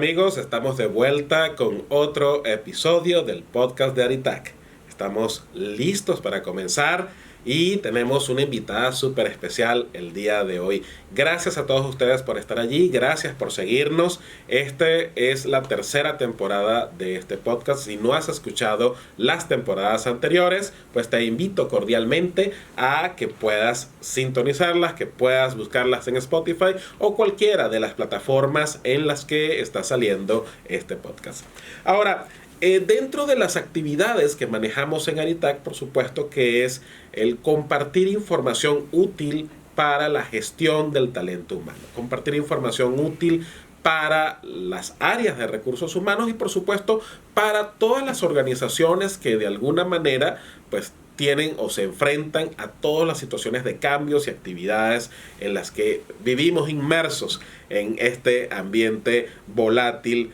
amigos? Estamos de vuelta con otro episodio del podcast de Aritac. Estamos listos para comenzar y tenemos una invitada súper especial el día de hoy. Gracias a todos ustedes por estar allí, gracias por seguirnos. Este es la tercera temporada de este podcast. Si no has escuchado las temporadas anteriores, pues te invito cordialmente a que puedas sintonizarlas, que puedas buscarlas en Spotify o cualquiera de las plataformas en las que está saliendo este podcast. Ahora, dentro de las actividades que manejamos en Aritac, por supuesto que es el compartir información útil para la gestión del talento humano, compartir información útil para las áreas de recursos humanos y por supuesto para todas las organizaciones que de alguna manera pues tienen o se enfrentan a todas las situaciones de cambios y actividades en las que vivimos inmersos en este ambiente volátil,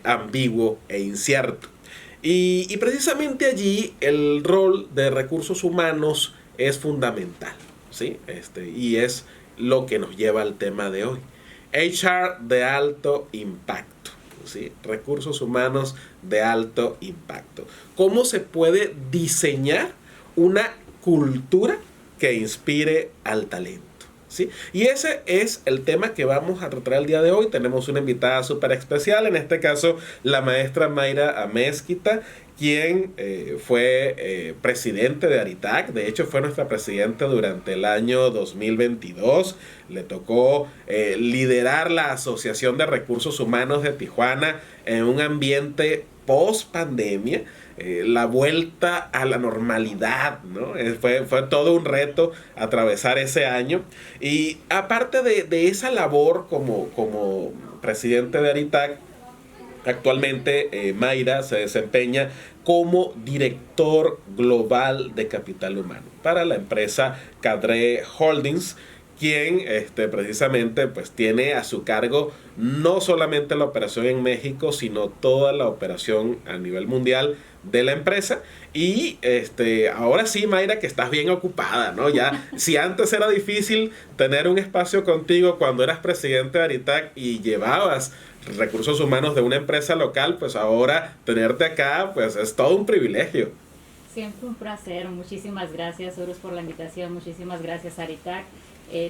ambiguo e incierto. Y precisamente allí el rol de recursos humanos es fundamental, ¿sí? Y es lo que nos lleva al tema de hoy. HR de alto impacto, ¿sí? Recursos humanos de alto impacto. ¿Cómo se puede diseñar una cultura que inspire al talento? ¿Sí? Y ese es el tema que vamos a tratar el día de hoy. Tenemos una invitada súper especial, en este caso la maestra Mayra Amezquita, quien fue presidente de Aritac. De hecho fue nuestra presidenta durante el año 2022. Le tocó liderar la Asociación de Recursos Humanos de Tijuana en un ambiente post pandemia. La vuelta a la normalidad, ¿no? Fue todo un reto atravesar ese año. Y aparte de esa labor como presidente de Aritac, actualmente Mayra se desempeña como director global de capital humano para la empresa Cadre Holdings, quien precisamente pues tiene a su cargo no solamente la operación en México, sino toda la operación a nivel mundial de la empresa. Y ahora sí, Mayra, que estás bien ocupada, ¿no? Ya, si antes era difícil tener un espacio contigo cuando eras presidente de Aritac y llevabas recursos humanos de una empresa local, pues ahora tenerte acá, pues es todo un privilegio. Siempre un placer. Muchísimas gracias, Urus, por la invitación. Muchísimas gracias, Aritac.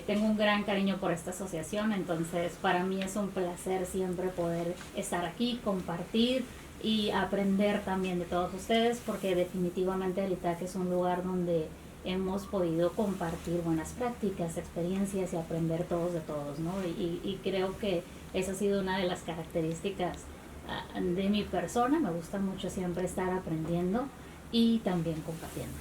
Tengo un gran cariño por esta asociación, entonces para mí es un placer siempre poder estar aquí, compartir y aprender también de todos ustedes, porque definitivamente Aritac es un lugar donde hemos podido compartir buenas prácticas, experiencias y aprender todos de todos, ¿no? Y creo que esa ha sido una de las características de mi persona. Me gusta mucho siempre estar aprendiendo y también compartiendo.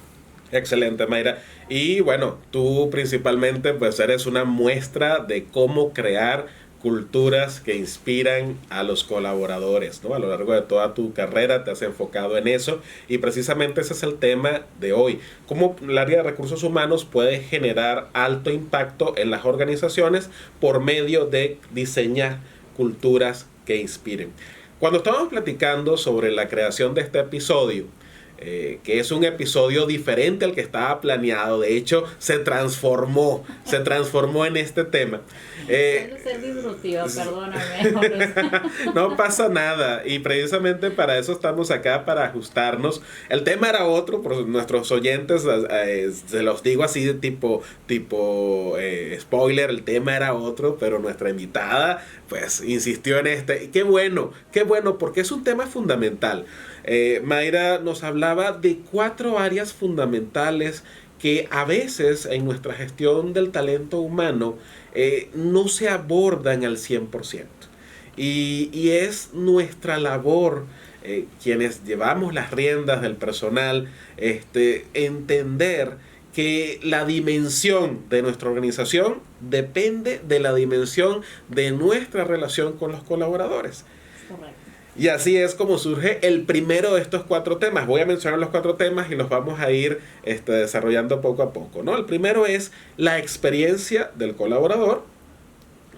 Excelente, Mayra. Y bueno, tú principalmente pues eres una muestra de cómo crear culturas que inspiran a los colaboradores, ¿no? A lo largo de toda tu carrera te has enfocado en eso y precisamente ese es el tema de hoy. Cómo el área de recursos humanos puede generar alto impacto en las organizaciones por medio de diseñar culturas que inspiren. Cuando estábamos platicando sobre la creación de este episodio, que es un episodio diferente al que estaba planeado, de hecho se transformó en este tema. Ser disruptiva, perdóname. No pasa nada y precisamente para eso estamos acá, para ajustarnos. El tema era otro, por nuestros oyentes se los digo así de tipo spoiler, el tema era otro, pero nuestra invitada pues insistió en este. Y qué bueno, porque es un tema fundamental. Mayra nos hablaba de 4 áreas fundamentales que a veces en nuestra gestión del talento humano no se abordan al 100%. Y es nuestra labor, quienes llevamos las riendas del personal, entender que la dimensión de nuestra organización depende de la dimensión de nuestra relación con los colaboradores. Correcto. Y así es como surge el primero de estos 4 temas. Voy a mencionar los 4 temas y los vamos a ir desarrollando poco a poco, ¿no? El primero es la experiencia del colaborador.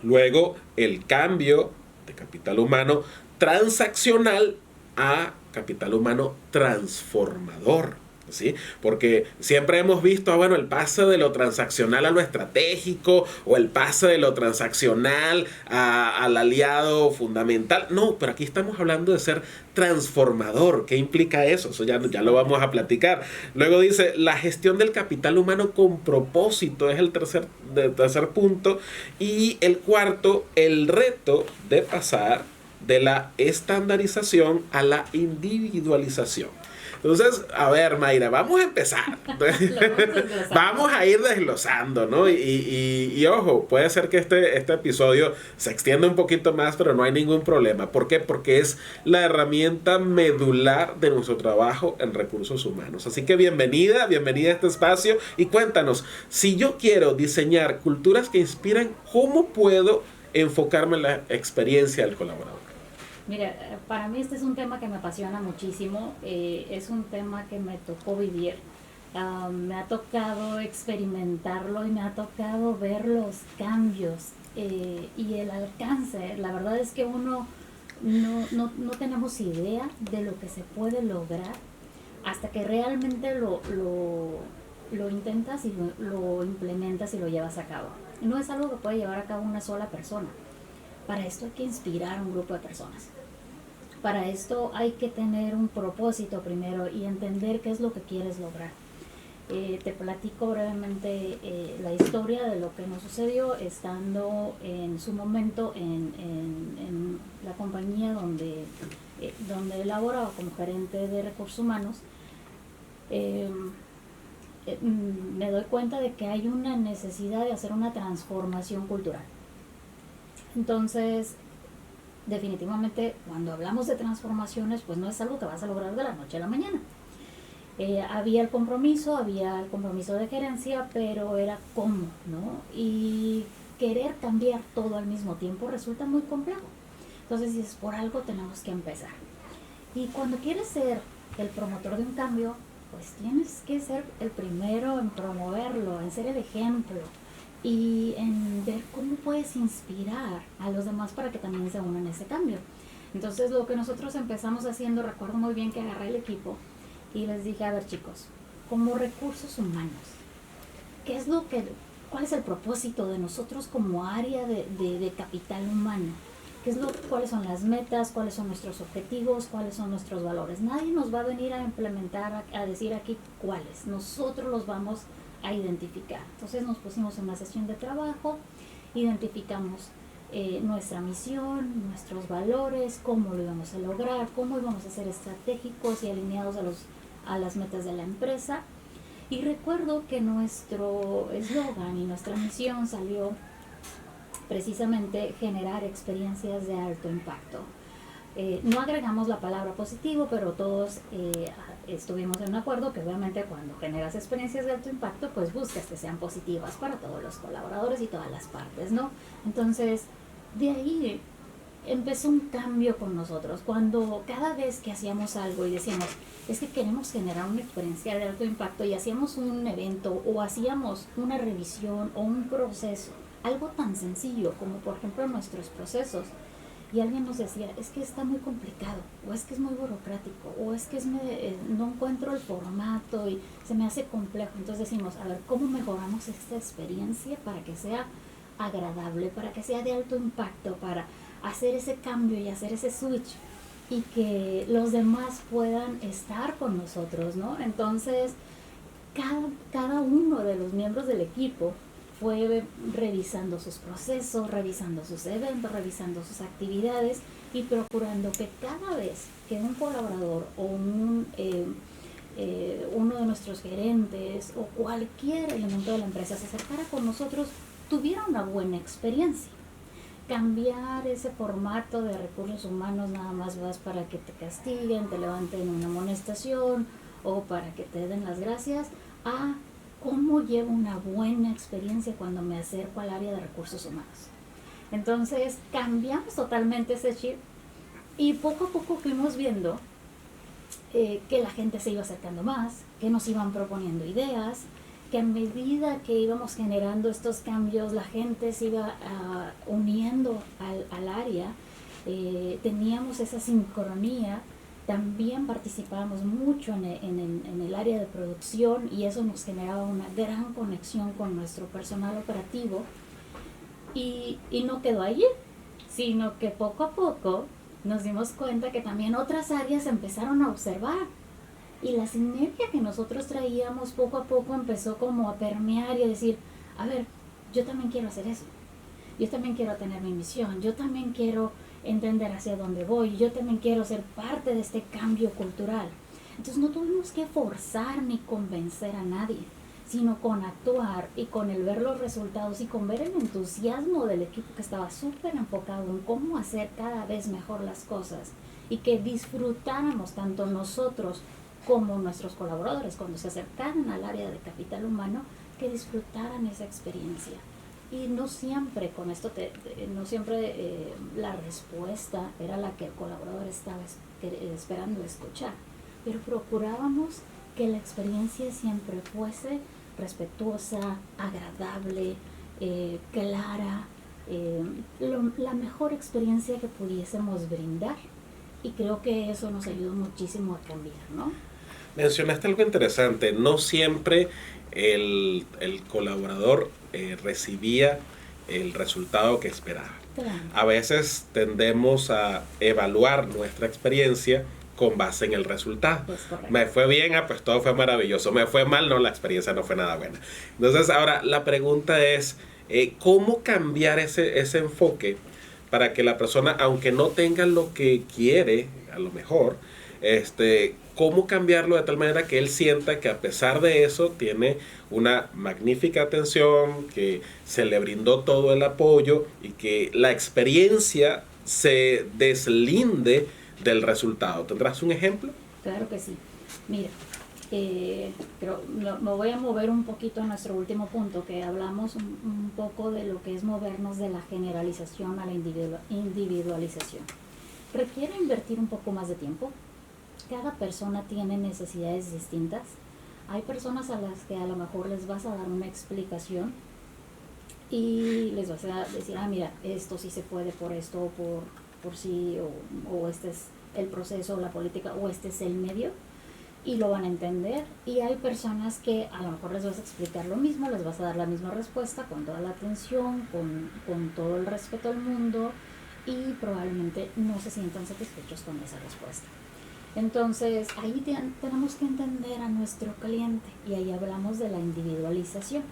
Luego, el cambio de capital humano transaccional a capital humano transformador. ¿sí? Porque siempre hemos visto, bueno, el pase de lo transaccional a lo estratégico o el pase de lo transaccional al aliado fundamental. No, pero aquí estamos hablando de ser transformador. ¿Qué implica eso? Eso ya lo vamos a platicar. Luego dice, la gestión del capital humano con propósito es el tercer punto. Y el cuarto, el reto de pasar de la estandarización a la individualización. Entonces, a ver, Mayra, vamos a empezar. Vamos a ir desglosando, ¿no? Y ojo, puede ser que este episodio se extienda un poquito más, pero no hay ningún problema. ¿Por qué? Porque es la herramienta medular de nuestro trabajo en recursos humanos. Así que bienvenida a este espacio y cuéntanos, si yo quiero diseñar culturas que inspiran, ¿cómo puedo enfocarme en la experiencia del colaborador? Mira, para mí este es un tema que me apasiona muchísimo, es un tema que me tocó vivir, me ha tocado experimentarlo y me ha tocado ver los cambios y el alcance. La verdad es que uno no tenemos idea de lo que se puede lograr hasta que realmente lo intentas y lo implementas y lo llevas a cabo. No es algo que puede llevar a cabo una sola persona. Para esto hay que inspirar a un grupo de personas. Para esto hay que tener un propósito primero y entender qué es lo que quieres lograr. Te platico brevemente la historia de lo que nos sucedió estando en su momento en la compañía donde laboraba como gerente de recursos humanos. Me doy cuenta de que hay una necesidad de hacer una transformación cultural. Entonces, definitivamente, cuando hablamos de transformaciones, pues no es algo que vas a lograr de la noche a la mañana. Había el compromiso de gerencia, pero era cómo, ¿no? Y querer cambiar todo al mismo tiempo resulta muy complejo. Entonces, si es por algo, tenemos que empezar. Y cuando quieres ser el promotor de un cambio, pues tienes que ser el primero en promoverlo, en ser el ejemplo y en ver cómo puedes inspirar a los demás para que también se unan a ese cambio. Entonces lo que nosotros empezamos haciendo, recuerdo muy bien que agarré el equipo y les dije, a ver chicos, como recursos humanos, ¿cuál es el propósito de nosotros como área de capital humano? ¿Cuáles son las metas? ¿Cuáles son nuestros objetivos? ¿Cuáles son nuestros valores? Nadie nos va a venir a implementar, a decir aquí cuáles. Nosotros los vamos a identificar. Entonces nos pusimos en una sesión de trabajo, identificamos nuestra misión, nuestros valores, cómo lo íbamos a lograr, cómo íbamos a ser estratégicos y alineados a las metas de la empresa. Y recuerdo que nuestro eslogan y nuestra misión salió precisamente generar experiencias de alto impacto. No agregamos la palabra positivo, pero todos estuvimos en un acuerdo que obviamente cuando generas experiencias de alto impacto, pues buscas que sean positivas para todos los colaboradores y todas las partes, ¿no? Entonces, de ahí empezó un cambio con nosotros. Cuando cada vez que hacíamos algo y decíamos, es que queremos generar una experiencia de alto impacto y hacíamos un evento o hacíamos una revisión o un proceso, algo tan sencillo como por ejemplo nuestros procesos, y alguien nos decía, es que está muy complicado, o es que es muy burocrático, o es que no encuentro el formato y se me hace complejo. Entonces decimos, a ver, ¿cómo mejoramos esta experiencia para que sea agradable, para que sea de alto impacto, para hacer ese cambio y hacer ese switch y que los demás puedan estar con nosotros, ¿no? Entonces, cada uno de los miembros del equipo fue revisando sus procesos, revisando sus eventos, revisando sus actividades y procurando que cada vez que un colaborador o uno de nuestros gerentes o cualquier elemento de la empresa se acercara con nosotros, tuviera una buena experiencia. Cambiar ese formato de recursos humanos nada más vas para que te castiguen, te levanten una amonestación o para que te den las gracias, a cómo llevo una buena experiencia cuando me acerco al área de recursos humanos. Entonces cambiamos totalmente ese chip y poco a poco fuimos viendo que la gente se iba acercando más, que nos iban proponiendo ideas, que a medida que íbamos generando estos cambios la gente se iba uniendo al área, teníamos esa sincronía también participábamos mucho en el área de producción y eso nos generaba una gran conexión con nuestro personal operativo y no quedó allí, sino que poco a poco nos dimos cuenta que también otras áreas empezaron a observar y la sinergia que nosotros traíamos poco a poco empezó como a permear y a decir, a ver, yo también quiero hacer eso, yo también quiero tener mi misión, yo también quiero entender hacia dónde voy, yo también quiero ser parte de este cambio cultural. Entonces no tuvimos que forzar ni convencer a nadie, sino con actuar y con el ver los resultados y con ver el entusiasmo del equipo que estaba súper enfocado en cómo hacer cada vez mejor las cosas y que disfrutáramos tanto nosotros como nuestros colaboradores cuando se acercaran al área de capital humano, que disfrutaran esa experiencia. Y no siempre con esto, no siempre la respuesta era la que el colaborador estaba esperando escuchar, pero procurábamos que la experiencia siempre fuese respetuosa, agradable, clara, la mejor experiencia que pudiésemos brindar. Y creo que eso nos ayudó muchísimo a cambiar, ¿no? Mencionaste algo interesante, no siempre el colaborador recibía el resultado que esperaba. Claro. A veces tendemos a evaluar nuestra experiencia con base en el resultado. Me fue bien, pues todo fue maravilloso. Me fue mal, no, la experiencia no fue nada buena. Entonces, ahora la pregunta es, ¿cómo cambiar ese enfoque para que la persona, aunque no tenga lo que quiere, a lo mejor, cómo cambiarlo de tal manera que él sienta que a pesar de eso tiene una magnífica atención, que se le brindó todo el apoyo y que la experiencia se deslinde del resultado? ¿Tendrás un ejemplo? Claro que sí. Mira, creo, me voy a mover un poquito a nuestro último punto, que hablamos un poco de lo que es movernos de la generalización a la individualización. Requiere invertir un poco más de tiempo. Cada persona tiene necesidades distintas. Hay personas a las que a lo mejor les vas a dar una explicación y les vas a decir, mira, esto sí se puede por esto, por sí, o este es el proceso, la política, o este es el medio, y lo van a entender. Y hay personas que a lo mejor les vas a explicar lo mismo, les vas a dar la misma respuesta con toda la atención, con todo el respeto al mundo, y probablemente no se sientan satisfechos con esa respuesta. Entonces ahí tenemos que entender a nuestro cliente y ahí hablamos de la individualización.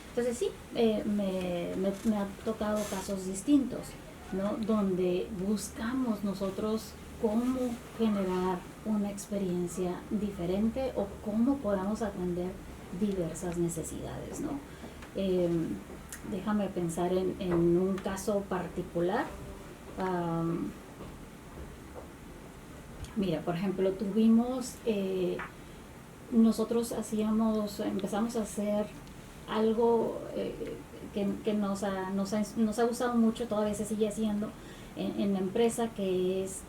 Entonces sí, me ha tocado casos distintos, ¿no? Donde buscamos nosotros cómo generar una experiencia diferente o cómo podamos atender diversas necesidades, ¿no? Déjame pensar en un caso particular. Mira, por ejemplo, nosotros empezamos a hacer algo que nos ha gustado mucho, todavía se sigue haciendo en la empresa, que es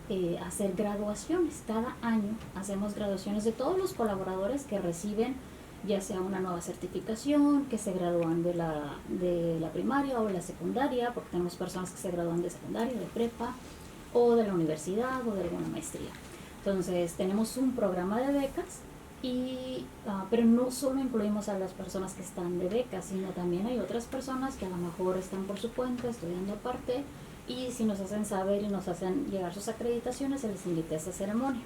hacer graduaciones. Cada año hacemos graduaciones de todos los colaboradores que reciben ya sea una nueva certificación, que se gradúan de la primaria o la secundaria, porque tenemos personas que se gradúan de secundaria, de prepa, o de la universidad o de alguna maestría. Entonces tenemos un programa de becas, pero no solo incluimos a las personas que están de becas, sino también hay otras personas que a lo mejor están por su cuenta estudiando aparte, y si nos hacen saber y nos hacen llegar sus acreditaciones, se les invita a esta ceremonia.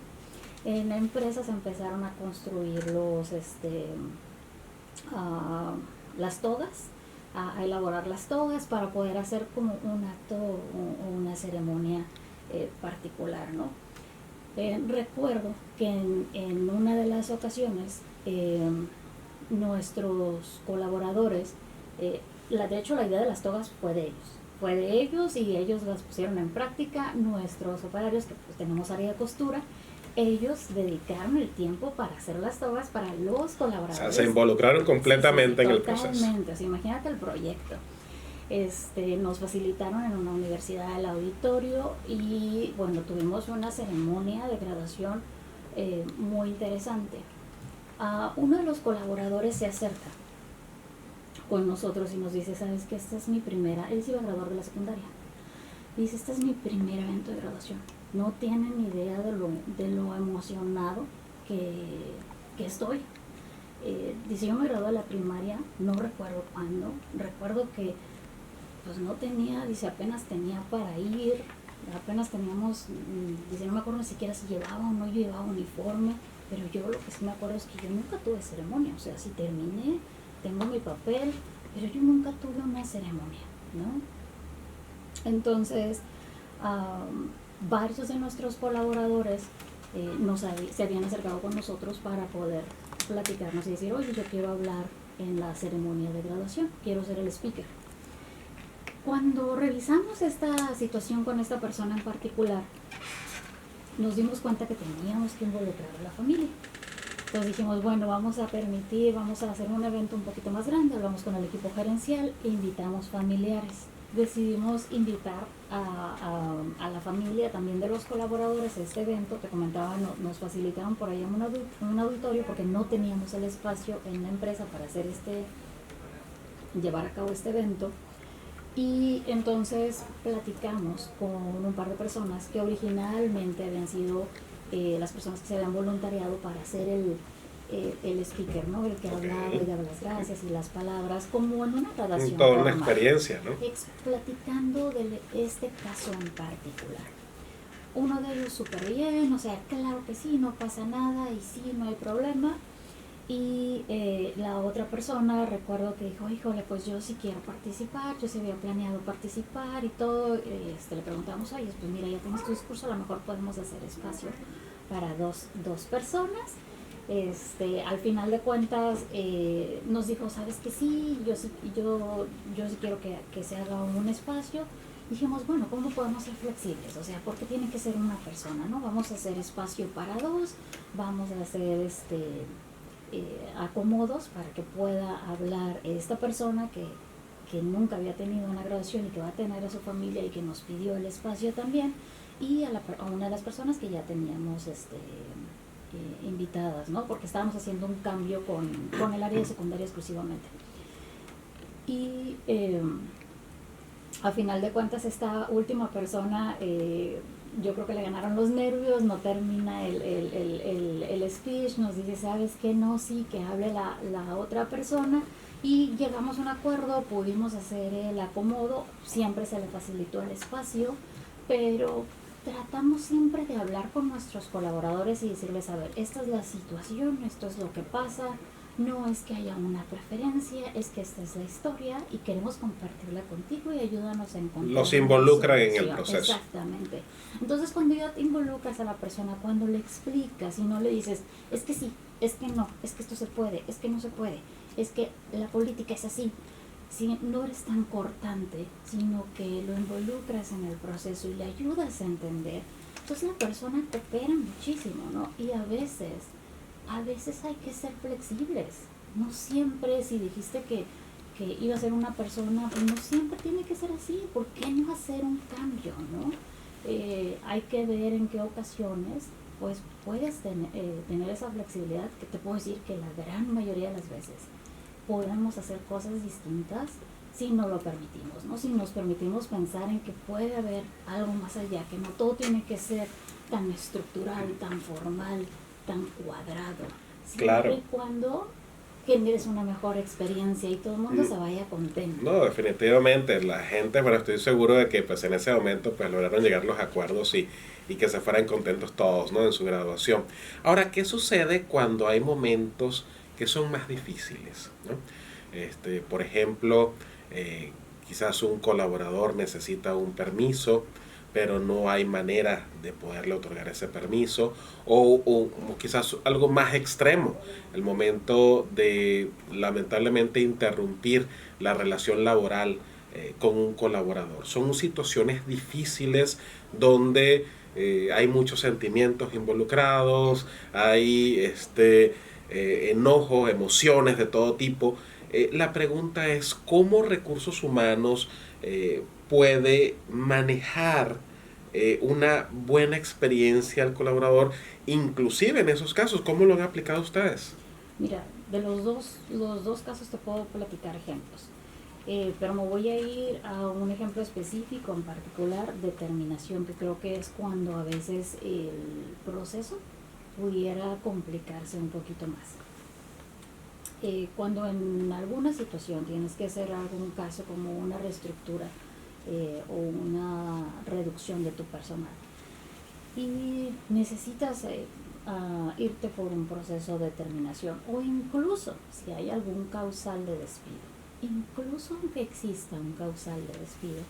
En la empresa se empezaron a construir las togas, a elaborar las togas para poder hacer como un acto o una ceremonia particular, ¿no? Recuerdo que en una de las ocasiones nuestros colaboradores, de hecho la idea de las togas fue de ellos y ellos las pusieron en práctica. Nuestros operarios, que pues tenemos área de costura, ellos dedicaron el tiempo para hacer las togas para los colaboradores. O sea, se involucraron completamente en el proceso. Totalmente, o sea, imagínate el proyecto. Nos facilitaron en una universidad el auditorio y bueno, tuvimos una ceremonia de graduación muy interesante. Uno de los colaboradores se acerca con nosotros y nos dice, ¿sabes qué? Él se iba a graduar de la secundaria. Dice, este es mi primer evento de graduación. no tienen idea de lo emocionado que estoy. Dice, yo me gradué de la primaria, no recuerdo cuándo, recuerdo que pues no tenía, dice, apenas tenía para ir, apenas teníamos, dice, no me acuerdo ni siquiera si llevaba o no llevaba uniforme, pero yo lo que sí me acuerdo es que yo nunca tuve ceremonia, o sea, si terminé, tengo mi papel, pero yo nunca tuve una ceremonia, ¿no? Entonces, varios de nuestros colaboradores se habían acercado con nosotros para poder platicarnos y decir, oye, yo quiero hablar en la ceremonia de graduación, quiero ser el speaker. Cuando revisamos esta situación con esta persona en particular, nos dimos cuenta que teníamos que involucrar a la familia. Entonces dijimos, bueno, vamos a hacer un evento un poquito más grande, hablamos con el equipo gerencial e invitamos familiares. Decidimos invitar a la familia también de los colaboradores a este evento. Te comentaba, nos facilitaron por ahí un auditorio porque no teníamos el espacio en la empresa para llevar a cabo este evento. Y entonces platicamos con un par de personas que originalmente habían sido las personas que se habían voluntariado para hacer el speaker, ¿no? El que hablaba y daba las gracias y las palabras, como en una graduación. Toda una experiencia, ¿no? Platicando de este caso en particular. Uno de ellos súper bien, o sea, claro que sí, no pasa nada y sí, no hay problema. Y la otra persona, recuerdo que dijo, híjole, pues yo sí quiero participar, yo sí había planeado participar y todo. Le preguntamos, oye, pues mira, ya tienes tu discurso, a lo mejor podemos hacer espacio para dos personas. Al final de cuentas nos dijo, sabes que sí, yo sí quiero que se haga un espacio. Dijimos, bueno, ¿cómo podemos ser flexibles? O sea, ¿por qué tiene que ser una persona, no? Vamos a hacer espacio para dos, vamos a hacer acomodos para que pueda hablar esta persona que nunca había tenido una graduación y que va a tener a su familia y que nos pidió el espacio también, y a una de las personas que ya teníamos invitadas, ¿no? Porque estábamos haciendo un cambio con el área de secundaria exclusivamente. Y a final de cuentas esta última persona, yo creo que le ganaron los nervios, no termina el speech, nos dice, ¿sabes qué? No, sí, que hable la otra persona, y llegamos a un acuerdo, pudimos hacer el acomodo, siempre se le facilitó el espacio, pero tratamos siempre de hablar con nuestros colaboradores y decirles, a ver, esta es la situación, esto es lo que pasa, no es que haya una preferencia, es que esta es la historia y queremos compartirla contigo y ayúdanos a encontrar. Los involucran en el proceso. Exactamente. Entonces, cuando ya te involucras a la persona, cuando le explicas y no le dices, es que sí, es que no, es que esto se puede, es que no se puede, es que la política es así, si no eres tan cortante, sino que lo involucras en el proceso y le ayudas a entender, entonces la persona coopera muchísimo, ¿no? Y a veces hay que ser flexibles. No siempre, si dijiste que iba a ser una persona, pues no siempre tiene que ser así. ¿Por qué no hacer un cambio, no? Hay que ver en qué ocasiones pues puedes tener esa flexibilidad, que te puedo decir que la gran mayoría de las veces podemos hacer cosas distintas si no lo permitimos, ¿no? Si nos permitimos pensar en que puede haber algo más allá, que no todo tiene que ser tan estructural, tan formal, tan cuadrado, siempre y cuando generes una mejor experiencia y todo el mundo se vaya contento. No, definitivamente, la gente, bueno, estoy seguro de que pues en ese momento pues lograron llegar los acuerdos y que se fueran contentos todos, ¿no? En su graduación. Ahora, ¿qué sucede cuando hay momentos que son más difíciles, ¿no? Por ejemplo, quizás un colaborador necesita un permiso, pero no hay manera de poderle otorgar ese permiso, o quizás algo más extremo, el momento de lamentablemente interrumpir la relación laboral con un colaborador. Son situaciones difíciles donde hay muchos sentimientos involucrados, hay enojos, emociones de todo tipo. La pregunta es, ¿cómo recursos humanos puede manejar una buena experiencia al colaborador, inclusive en esos casos? ¿Cómo lo han aplicado ustedes? Mira, de los dos casos te puedo platicar ejemplos. Pero me voy a ir a un ejemplo específico, en particular, determinación, que creo que es cuando a veces el proceso pudiera complicarse un poquito más. Cuando en alguna situación tienes que hacer algún caso como una reestructura o una reducción de tu personal y necesitas irte por un proceso de terminación, o incluso si hay algún causal de despido, incluso aunque exista un causal de despido,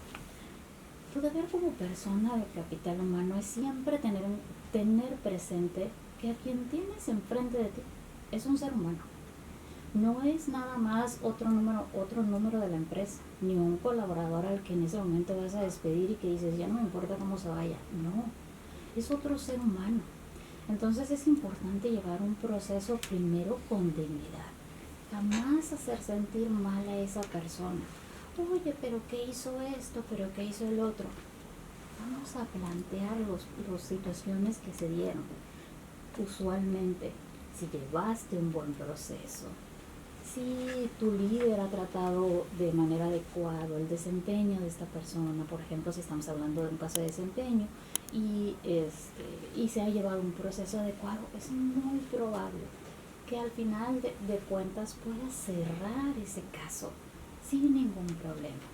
tu deber como persona de capital humano es siempre tener presente que a quien tienes enfrente de ti es un ser humano. No es nada más otro número de la empresa, ni un colaborador al que en ese momento vas a despedir y que dices, ya no me importa cómo se vaya. No, es otro ser humano. Entonces es importante llevar un proceso primero con dignidad. Jamás hacer sentir mal a esa persona. Oye, pero ¿qué hizo esto? ¿Pero qué hizo el otro? Vamos a plantear las situaciones que se dieron. Usualmente, si llevaste un buen proceso, si tu líder ha tratado de manera adecuada el desempeño de esta persona, por ejemplo, si estamos hablando de un caso de desempeño y se ha llevado un proceso adecuado, es muy probable que al final de cuentas puedas cerrar ese caso sin ningún problema.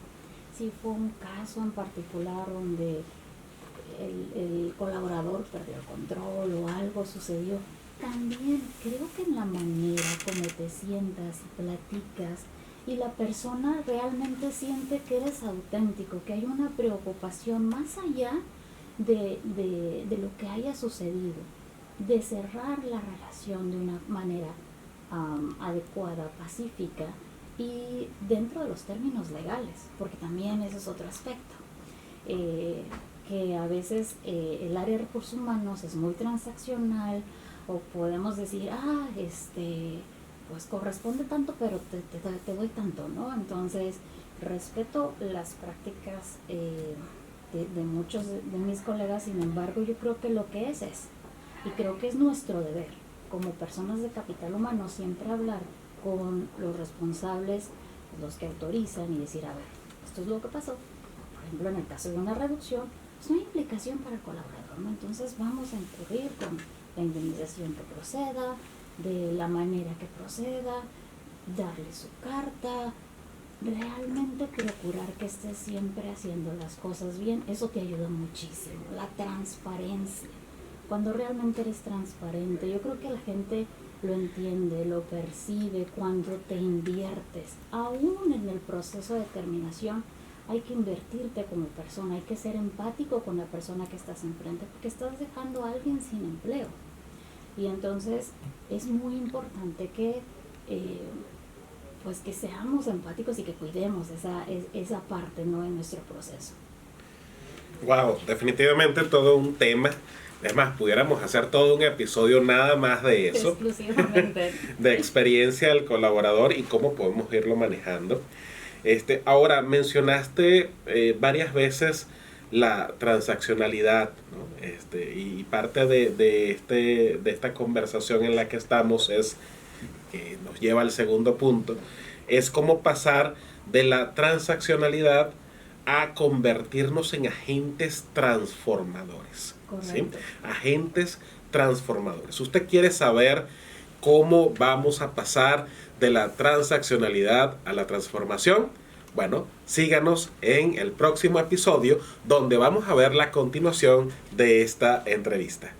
Si fue un caso en particular donde el colaborador perdió el control o algo sucedió, también creo que en la manera como te sientas y platicas y la persona realmente siente que eres auténtico, que hay una preocupación más allá de lo que haya sucedido, de cerrar la relación de una manera adecuada, pacífica y dentro de los términos legales, porque también ese es otro aspecto. Que a veces el área de recursos humanos es muy transaccional, o podemos decir, pues corresponde tanto, pero te doy tanto, ¿no? Entonces, respeto las prácticas de muchos de mis colegas, sin embargo, yo creo que lo que es, y creo que es nuestro deber, como personas de capital humano, siempre hablar con los responsables, los que autorizan, y decir, a ver, esto es lo que pasó. Por ejemplo, en el caso de una reducción, pues no hay implicación para el colaborador, ¿no? Entonces vamos a incurrir con la indemnización que proceda, de la manera que proceda, darle su carta, realmente procurar que estés siempre haciendo las cosas bien. Eso te ayuda muchísimo. La transparencia, cuando realmente eres transparente, yo creo que la gente lo entiende, lo percibe cuando te inviertes. Aún en el proceso de terminación hay que invertirte como persona, hay que ser empático con la persona que estás enfrente, porque estás dejando a alguien sin empleo. Y entonces es muy importante que pues que seamos empáticos y que cuidemos esa parte, ¿no?, en nuestro proceso. Wow, definitivamente todo un tema. Es más, pudiéramos hacer todo un episodio nada más de eso. Exclusivamente. De experiencia del colaborador y cómo podemos irlo manejando. Ahora, mencionaste varias veces la transaccionalidad, ¿no? Y parte de esta conversación en la que estamos que nos lleva al segundo punto, es cómo pasar de la transaccionalidad a convertirnos en agentes transformadores. ¿Sí? Agentes transformadores. Usted quiere saber cómo vamos a pasar de la transaccionalidad a la transformación. Bueno, síganos en el próximo episodio donde vamos a ver la continuación de esta entrevista.